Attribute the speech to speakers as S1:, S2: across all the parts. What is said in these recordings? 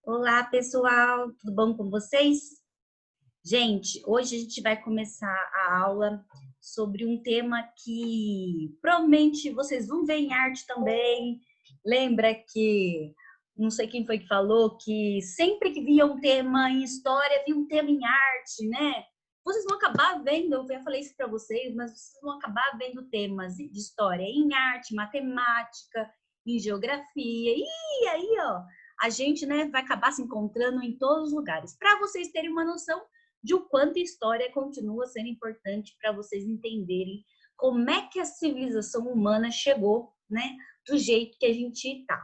S1: Olá, pessoal, tudo bom com vocês? Gente, hoje a gente vai começar a aula sobre um tema que provavelmente vocês vão ver em arte também. Lembra que, não sei quem foi que falou, que sempre que via um tema em história, via um tema em arte, né? Vocês vão acabar vendo, eu já falei isso para vocês, mas vocês vão acabar vendo temas de história em arte, matemática, em geografia. E aí, ó, a gente, né, vai acabar se encontrando em todos os lugares. Para vocês terem uma noção de o quanto a história continua sendo importante para vocês entenderem como é que a civilização humana chegou, né, do jeito que a gente está.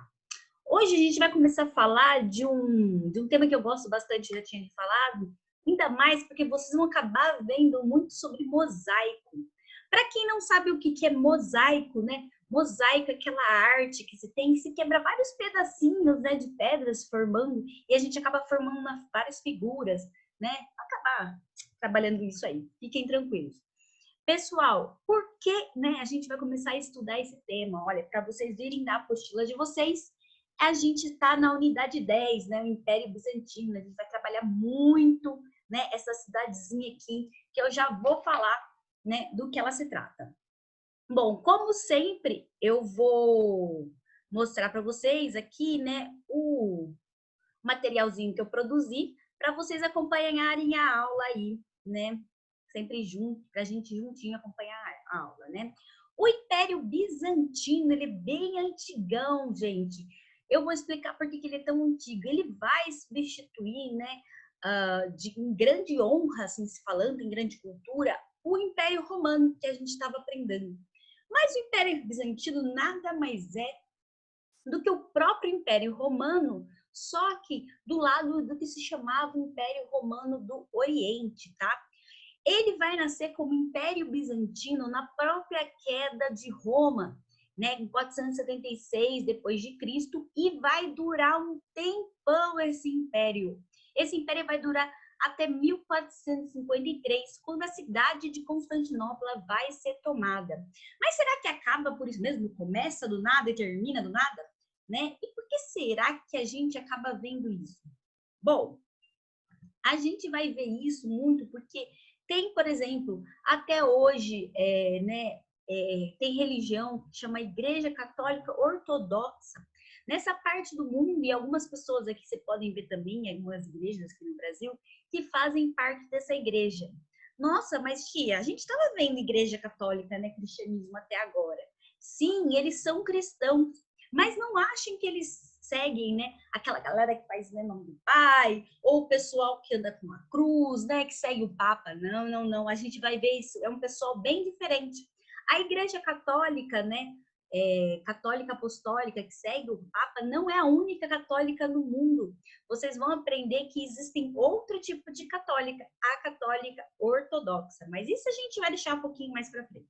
S1: Hoje a gente vai começar a falar de um tema que eu gosto bastante, já tinha falado, ainda mais porque vocês vão acabar vendo muito sobre mosaico. Para quem não sabe o que é mosaico, né? Mosaico é aquela arte que se quebra vários pedacinhos, né, de pedras formando, e a gente acaba formando várias figuras, né? Acabar trabalhando isso aí. Fiquem tranquilos. Pessoal, por que, né, a gente vai começar a estudar esse tema? Olha, para vocês virem na apostila de vocês, a gente está na unidade 10, né, o Império Bizantino. A gente vai trabalhar muito, né, essa cidadezinha aqui, que eu já vou falar, né, do que ela se trata. Bom, como sempre, eu vou mostrar para vocês aqui, né, o materialzinho que eu produzi para vocês acompanharem a aula aí, né? Sempre junto, para a gente juntinho acompanhar a aula, né? O Império Bizantino, ele é bem antigão, gente. Eu vou explicar por que ele é tão antigo. Ele vai substituir, né, em grande honra, assim, se falando, em grande cultura, o Império Romano, que a gente estava aprendendo. Mas o Império Bizantino nada mais é do que o próprio Império Romano, só que do lado do que se chamava o Império Romano do Oriente, tá? Ele vai nascer como Império Bizantino na própria queda de Roma, né, em 476 depois de Cristo, e vai durar um tempão esse império. Esse império vai durar até 1453, quando a cidade de Constantinopla vai ser tomada. Mas será que acaba por isso mesmo? Começa do nada e termina do nada? Né? E por que será que a gente acaba vendo isso? Bom, a gente vai ver isso muito porque tem, por exemplo, até hoje, tem religião que chama Igreja Católica Ortodoxa. Nessa parte do mundo, e algumas pessoas aqui você podem ver também, algumas igrejas aqui no Brasil, que fazem parte dessa igreja. Nossa, mas tia, a gente estava vendo igreja católica, né, cristianismo até agora. Sim, eles são cristãos, mas não achem que eles seguem, né, aquela galera que faz, né, nome do Pai, ou o pessoal que anda com a cruz, né, que segue o Papa. Não, não, não. A gente vai ver isso. É um pessoal bem diferente. A Igreja Católica, né, católica apostólica que segue o Papa, não é a única católica no mundo. Vocês vão aprender que existem outro tipo de católica, a católica ortodoxa. Mas isso a gente vai deixar um pouquinho mais para frente.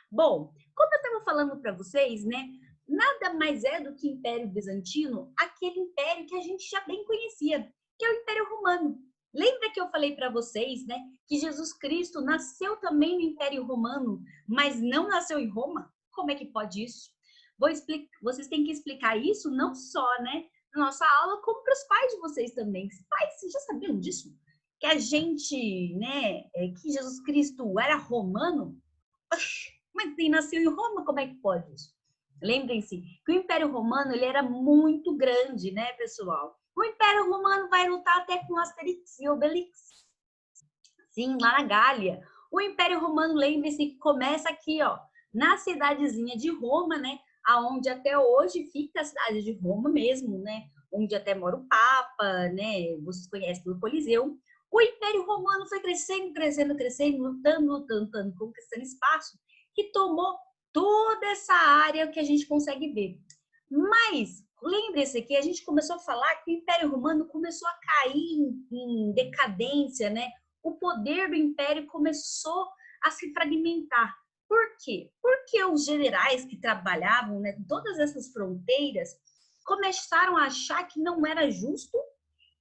S1: Bom, como eu estava falando para vocês, né, nada mais é do que Império Bizantino, aquele império que a gente já bem conhecia, que é o Império Romano. Lembra que eu falei para vocês, né, que Jesus Cristo nasceu também no Império Romano, mas não nasceu em Roma? Como é que pode isso? Vocês têm que explicar isso não só, né, na nossa aula, como para os pais de vocês também. Pais, vocês já sabiam disso? Que a gente, né, que Jesus Cristo era romano? Mas ele nasceu em Roma, como é que pode isso? Lembrem-se que o Império Romano ele era muito grande, né, pessoal? O Império Romano vai lutar até com Asterix e Obelix. Sim, lá na Gália. O Império Romano, lembre-se que começa aqui, ó, na cidadezinha de Roma, né? Aonde até hoje fica a cidade de Roma mesmo, né? Onde até mora o Papa, né? Vocês conhecem o Coliseu. O Império Romano foi crescendo, crescendo, crescendo, lutando, lutando, lutando, conquistando espaço, que tomou toda essa área que a gente consegue ver. Mas lembre-se que a gente começou a falar que o Império Romano começou a cair em decadência, né? O poder do Império começou a se fragmentar. Por quê? Porque os generais que trabalhavam, né, todas essas fronteiras começaram a achar que não era justo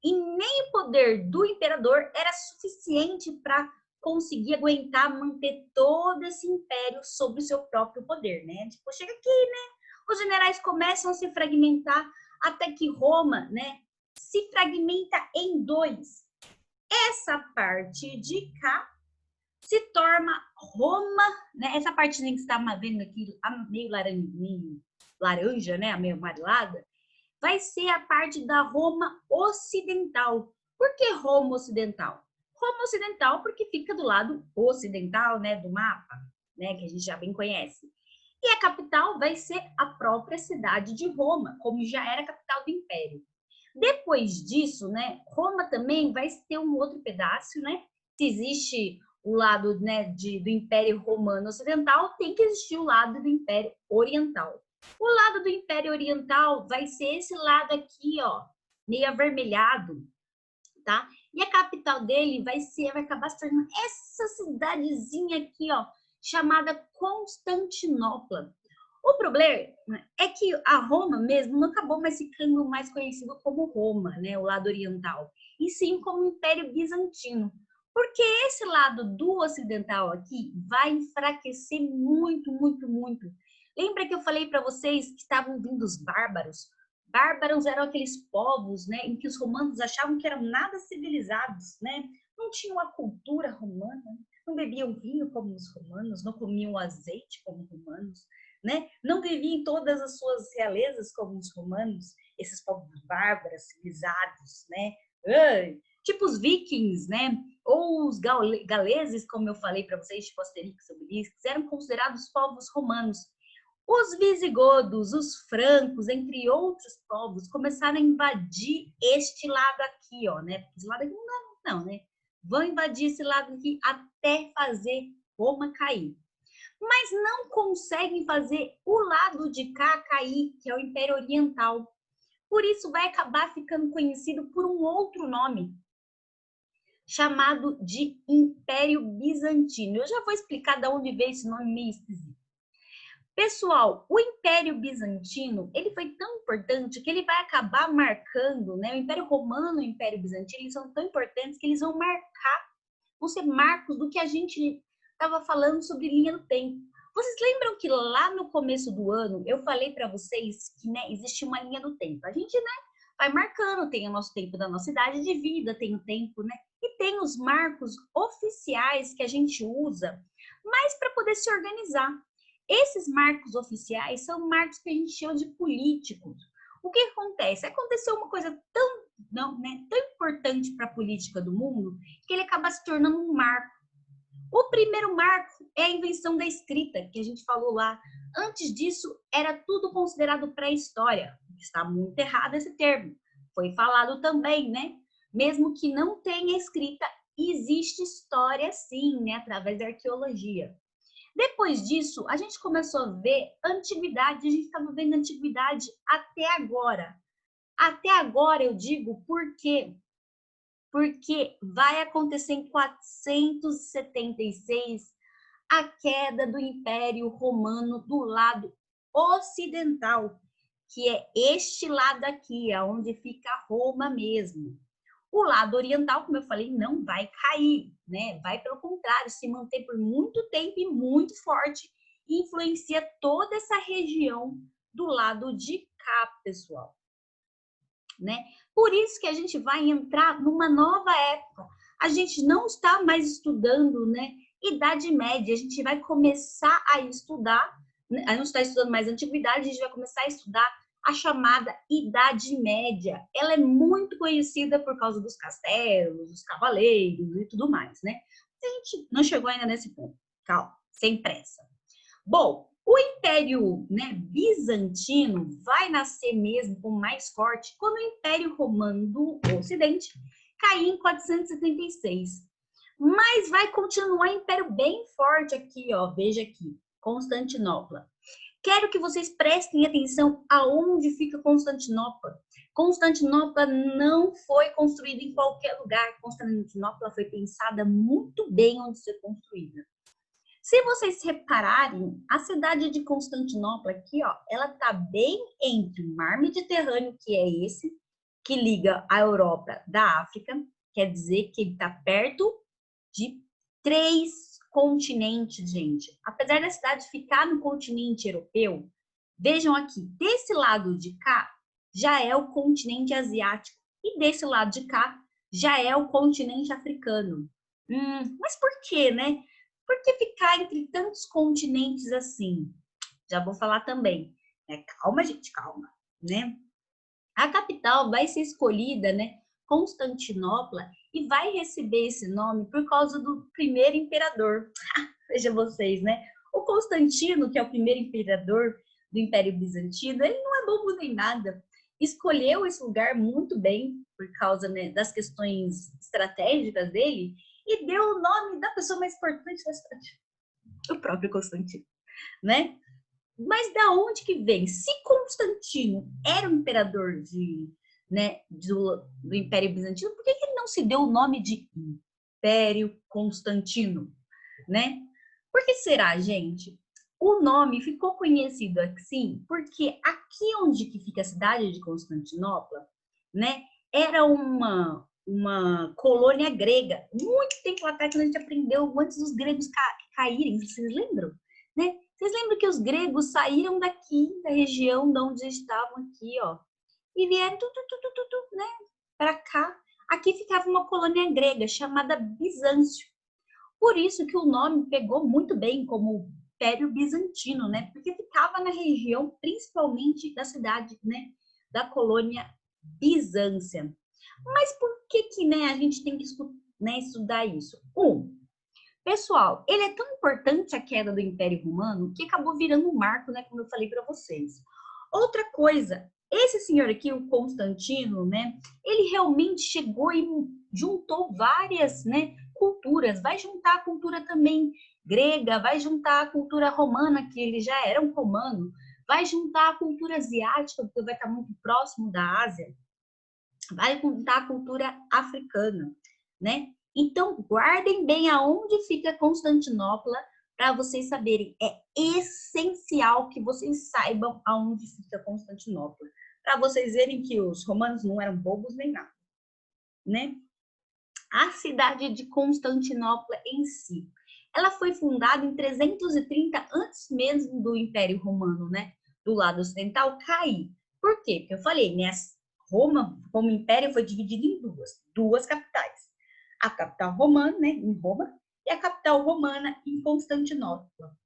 S1: e nem o poder do imperador era suficiente para conseguir aguentar manter todo esse império sob o seu próprio poder, né? Tipo, chega aqui, né? Os generais começam a se fragmentar até que Roma, né, se fragmenta em dois. Essa parte de cá se torna Roma, né? Essa partezinha que você está vendo aqui, meio laranja, né? Meio amarelada, vai ser a parte da Roma Ocidental. Por que Roma Ocidental? Roma Ocidental porque fica do lado ocidental, né, do mapa, né, que a gente já bem conhece. E a capital vai ser a própria cidade de Roma, como já era a capital do Império. Depois disso, né, Roma também vai ter um outro pedaço, né? Se existe o lado, né, do Império Romano Ocidental, tem que existir o lado do Império Oriental. O lado do Império Oriental vai ser esse lado aqui, ó, meio avermelhado, tá? E a capital dele vai acabar se tornando essa cidadezinha aqui, ó, chamada Constantinopla. O problema é que a Roma mesmo não acabou mais ficando mais conhecido como Roma, né, o lado oriental, e sim como Império Bizantino. Porque esse lado do ocidental aqui vai enfraquecer muito, muito, muito. Lembra que eu falei para vocês que estavam vindo os bárbaros? Bárbaros eram aqueles povos, né, em que os romanos achavam que eram nada civilizados, né? Não tinham a cultura romana, não bebiam vinho como os romanos, não comiam azeite como os romanos, né? Não viviam em todas as suas realezas como os romanos, esses povos bárbaros, civilizados, né? Tipo os vikings, né? Ou os galeses, como eu falei para vocês, tipo Asterix e Obelix, eram considerados povos romanos. Os visigodos, os francos, entre outros povos, começaram a invadir este lado aqui, ó, né? Esse lado aqui não, né? Vão invadir esse lado aqui até fazer Roma cair. Mas não conseguem fazer o lado de cá cair, que é o Império Oriental. Por isso vai acabar ficando conhecido por um outro nome, chamado de Império Bizantino. Eu já vou explicar de onde veio esse nome meio esquisito. Pessoal, o Império Bizantino, ele foi tão importante que ele vai acabar marcando, né? O Império Romano e o Império Bizantino, eles são tão importantes que eles vão marcar, vão ser marcos do que a gente estava falando sobre linha do tempo. Vocês lembram que lá no começo do ano eu falei para vocês que, né, existe uma linha do tempo. A gente, né, vai marcando, tem o nosso tempo da nossa idade de vida, tem o tempo, né? E tem os marcos oficiais que a gente usa, mas para poder se organizar. Esses marcos oficiais são marcos que a gente chama de políticos. O que acontece? Aconteceu uma coisa tão importante para a política do mundo que ele acaba se tornando um marco. O primeiro marco é a invenção da escrita, que a gente falou lá. Antes disso, era tudo considerado pré-história. Está muito errado esse termo. Foi falado também, né? Mesmo que não tenha escrita, existe história sim, né? Através da arqueologia. Depois disso, a gente começou a ver antiguidade, a gente estava vendo antiguidade até agora. Até agora eu digo por quê? Porque vai acontecer em 476 a queda do Império Romano do lado ocidental, que é este lado aqui, onde fica Roma mesmo. O lado oriental, como eu falei, não vai cair, né? Vai, pelo contrário, se manter por muito tempo e muito forte e influencia toda essa região do lado de cá, pessoal. Né? Por isso que a gente vai entrar numa nova época. A gente não está mais estudando, né, Idade Média, a gente vai começar a estudar, a gente não está estudando mais antiguidade, a gente vai começar a estudar a chamada Idade Média. Ela é muito conhecida por causa dos castelos, dos cavaleiros e tudo mais, né? A gente não chegou ainda nesse ponto. Calma, sem pressa. Bom, o Império, né, Bizantino vai nascer mesmo com mais forte quando o Império Romano do Ocidente cair em 476. Mas vai continuar um império bem forte aqui, ó, veja aqui, Constantinopla. Quero que vocês prestem atenção aonde fica Constantinopla. Constantinopla não foi construída em qualquer lugar. Constantinopla foi pensada muito bem onde ser construída. Se vocês repararem, a cidade de Constantinopla aqui, ó, ela tá bem entre o mar Mediterrâneo, que é esse, que liga a Europa da África, quer dizer que ele tá perto de 3 continentes, gente. Apesar da cidade ficar no continente europeu, vejam aqui, desse lado de cá, já é o continente asiático. E desse lado de cá já é o continente africano. Mas por quê, né? Por que ficar entre tantos continentes assim? Já vou falar também. Calma, gente, calma, né? A capital vai ser escolhida, né? Constantinopla, e vai receber esse nome por causa do primeiro imperador. Veja vocês, né? O Constantino, que é o primeiro imperador do Império Bizantino, ele não é bobo nem nada. Escolheu esse lugar muito bem, por causa, né, das questões estratégicas dele, e deu o nome da pessoa mais importante da cidade, o próprio Constantino, né? Mas da onde que vem? Se Constantino era o imperador do Império Bizantino, por que ele não se deu o nome de Império Constantino, né? Por que será, gente? O nome ficou conhecido assim porque aqui onde que fica a cidade de Constantinopla, né, era uma colônia grega. Muito tempo atrás, quando a gente aprendeu, antes dos gregos caírem, vocês lembram? Né? Vocês lembram que os gregos saíram daqui, da região de onde estavam aqui, ó, e vieram né, para cá. Aqui ficava uma colônia grega chamada Bizâncio. Por isso que o nome pegou muito bem como Império Bizantino, né? Porque ficava na região, principalmente da cidade, né, da colônia Bizância. Mas por que né, a gente tem que estudar isso? Pessoal, ele é tão importante a queda do Império Romano que acabou virando um marco, né, como eu falei para vocês. Outra coisa, esse senhor aqui, o Constantino, né, ele realmente chegou e juntou várias, né, culturas. Vai juntar a cultura também grega, vai juntar a cultura romana, que ele já era um romano, vai juntar a cultura asiática, porque vai estar muito próximo da Ásia, vai juntar a cultura africana, né? Então, guardem bem aonde fica Constantinopla para vocês saberem. É essencial que vocês saibam aonde fica Constantinopla, para vocês verem que os romanos não eram bobos nem nada, né? A cidade de Constantinopla em si, ela foi fundada em 330 antes mesmo do Império Romano, né? Do lado ocidental cair. Por quê? Porque eu falei, né? Roma, como império, foi dividido em duas capitais. A capital romana, né, em Roma, e a capital romana em Constantinopla.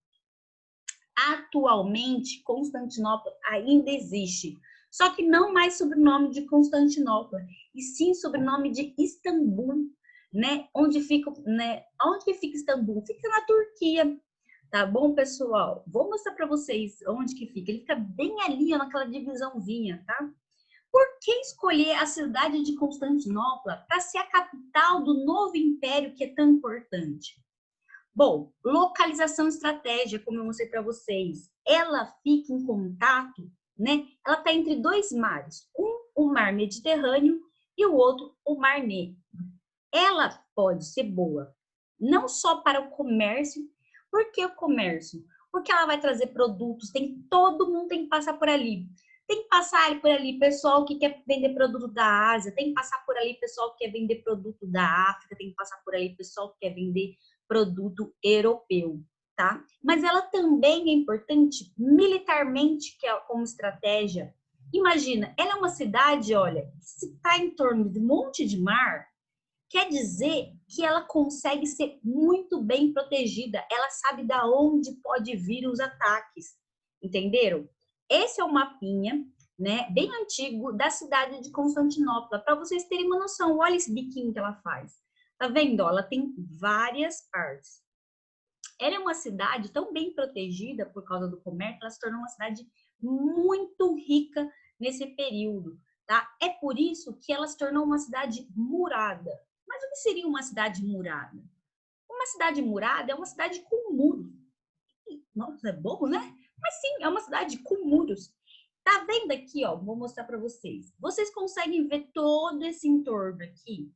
S1: Atualmente, Constantinopla ainda existe, só que não mais sob o nome de Constantinopla, e sim sob o nome de Istambul, né? Onde fica Istambul? Fica na Turquia. Tá bom, pessoal? Vou mostrar para vocês onde que fica. Ele fica bem ali, ó, naquela divisãozinha, tá? Por que escolher a cidade de Constantinopla para ser a capital do novo império que é tão importante? Bom, localização estratégica, como eu mostrei para vocês, ela fica em contato, né? Ela está entre dois mares, o mar Mediterrâneo e o outro, o mar Negro. Ela pode ser boa, não só para o comércio. Por que o comércio? Porque ela vai trazer produtos, todo mundo tem que passar por ali. Tem que passar por ali pessoal que quer vender produto da Ásia, tem que passar por ali pessoal que quer vender produto da África, tem que passar por ali pessoal que quer vender produto europeu, tá? Mas ela também é importante militarmente, que é como estratégia. Imagina, ela é uma cidade, olha, se está em torno de um monte de mar, quer dizer que ela consegue ser muito bem protegida. Ela sabe da onde pode vir os ataques, entenderam? Esse é o mapinha, né, bem antigo da cidade de Constantinopla, para vocês terem uma noção. Olha esse biquinho que ela faz. Tá vendo? Ela tem várias partes. Ela é uma cidade tão bem protegida por causa do comércio, ela se tornou uma cidade muito rica nesse período, tá? É por isso que ela se tornou uma cidade murada. Mas o que seria uma cidade murada? Uma cidade murada é uma cidade com muros. Nossa, é bobo, né? Mas sim, é uma cidade com muros. Tá vendo aqui, ó? Vou mostrar para vocês. Vocês conseguem ver todo esse entorno aqui?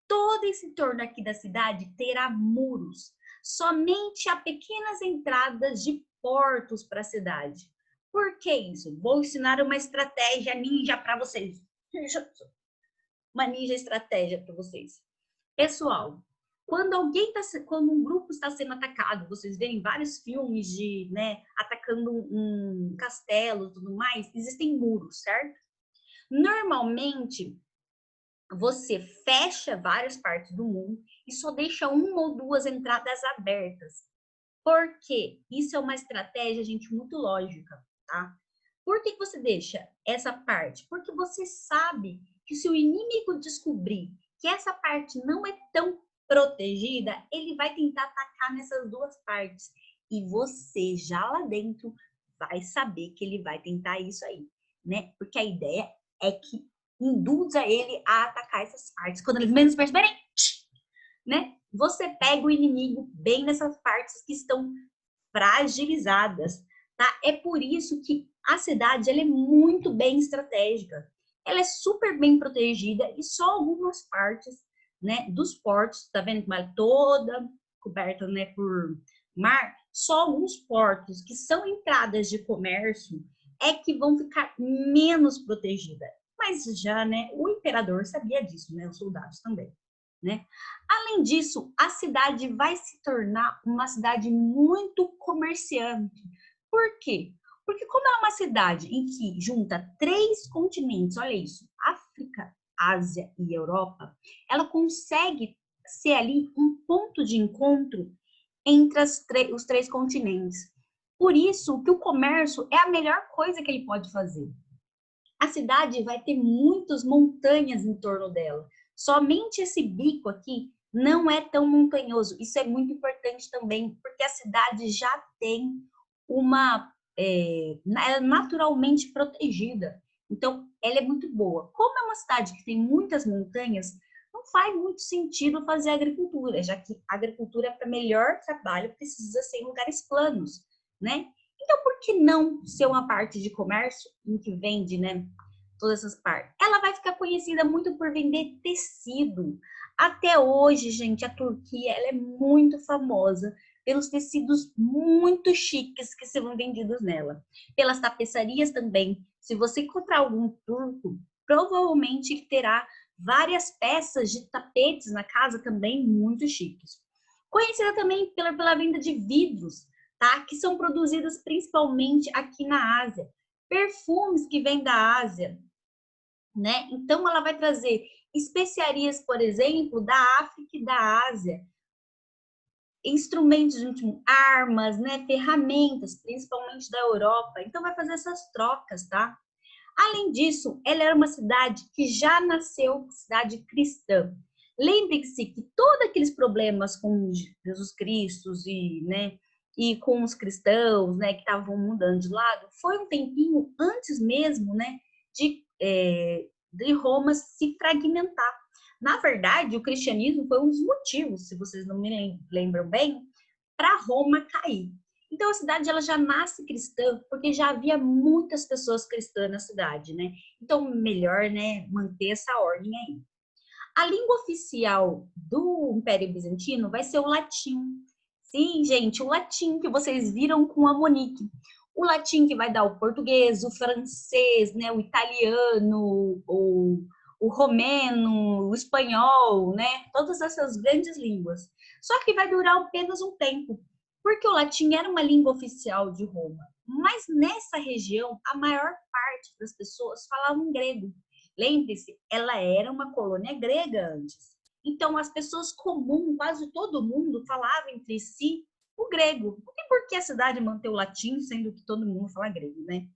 S1: Todo esse entorno aqui da cidade terá muros. Somente há pequenas entradas de portos para a cidade. Por que isso? Vou ensinar uma estratégia ninja para vocês. Uma ninja estratégia para vocês. Pessoal, quando um grupo está sendo atacado, vocês veem vários filmes de, né, atacando um castelo e tudo mais, existem muros, certo? Normalmente, você fecha várias partes do mundo e só deixa uma ou duas entradas abertas. Por quê? Isso é uma estratégia, gente, muito lógica, tá? Por que você deixa essa parte? Porque você sabe que se o inimigo descobrir que essa parte não é tão protegida, ele vai tentar atacar nessas duas partes. E você já lá dentro vai saber que ele vai tentar isso aí, né? Porque a ideia é que induza ele a atacar essas partes. Quando eles menos perceberem, né? Você pega o inimigo bem nessas partes que estão fragilizadas, tá? É por isso que a cidade ela é muito bem estratégica. Ela é super bem protegida e só algumas partes, né, dos portos, tá vendo como ela é toda coberta, né, por mar? Só alguns portos que são entradas de comércio é que vão ficar menos protegidas. Mas já, né, o imperador sabia disso, né, os soldados também, né? Além disso, a cidade vai se tornar uma cidade muito comerciante. Por quê? Porque como é uma cidade em que junta 3 continentes, olha isso, África, Ásia e Europa, ela consegue ser ali um ponto de encontro entre os 3 continentes. Por isso que o comércio é a melhor coisa que ele pode fazer. A cidade vai ter muitas montanhas em torno dela. Somente esse bico aqui não é tão montanhoso. Isso é muito importante também, porque a cidade já tem uma ela é naturalmente protegida. Então, ela é muito boa. Como é uma cidade que tem muitas montanhas, não faz muito sentido fazer agricultura, já que a agricultura para melhor trabalho precisa ser em lugares planos, né? Então, por que não ser uma parte de comércio em que vende, né, todas essas partes? Ela vai ficar conhecida muito por vender tecido. Até hoje, gente, a Turquia ela é muito famosa pelos tecidos muito chiques que são vendidos nela. Pelas tapeçarias também. Se você encontrar algum turco, provavelmente ele terá várias peças de tapetes na casa também muito chiques. Conhecida também pela venda de vidros, tá? Que são produzidos principalmente aqui na Ásia. Perfumes que vêm da Ásia, né? Então ela vai trazer especiarias, por exemplo, da África e da Ásia, instrumentos de último, armas, né, ferramentas, principalmente da Europa. Então vai fazer essas trocas, tá? Além disso, ela era uma cidade que já nasceu cidade cristã. Lembre-se que todos aqueles problemas com Jesus Cristo e, né, e com os cristãos, né, que estavam mudando de lado, foi um tempinho antes mesmo, né, de Roma se fragmentar. Na verdade, o cristianismo foi um dos motivos, se vocês não me lembram bem, para Roma cair. Então a cidade ela já nasce cristã porque já havia muitas pessoas cristãs na cidade, né? Então melhor, né, manter essa ordem aí. A língua oficial do Império Bizantino vai ser o latim. Sim, gente, o latim que vocês viram com a Monique. O latim que vai dar o português, o francês, né, o italiano, o romeno, o espanhol, né? Todas essas grandes línguas. Só que vai durar apenas um tempo, porque o latim era uma língua oficial de Roma. Mas nessa região, a maior parte das pessoas falavam grego. Lembre-se, ela era uma colônia grega antes. Então, as pessoas comuns, quase todo mundo, falava entre si o grego. Não tem por que a cidade manter o latim, sendo que todo mundo fala grego, né?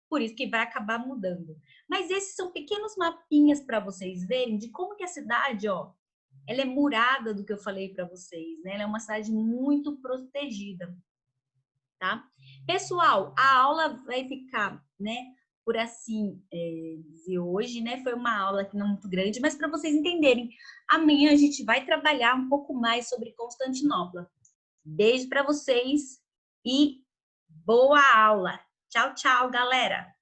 S1: Por isso que vai acabar mudando. Mas esses são pequenos mapinhas para vocês verem de como que a cidade, ó, ela é murada do que eu falei para vocês, né? Ela é uma cidade muito protegida, tá? Pessoal, a aula vai ficar, né, por assim dizer hoje, né? Foi uma aula que não muito grande, mas para vocês entenderem, amanhã a gente vai trabalhar um pouco mais sobre Constantinopla. Beijo para vocês e boa aula. Tchau, tchau, galera!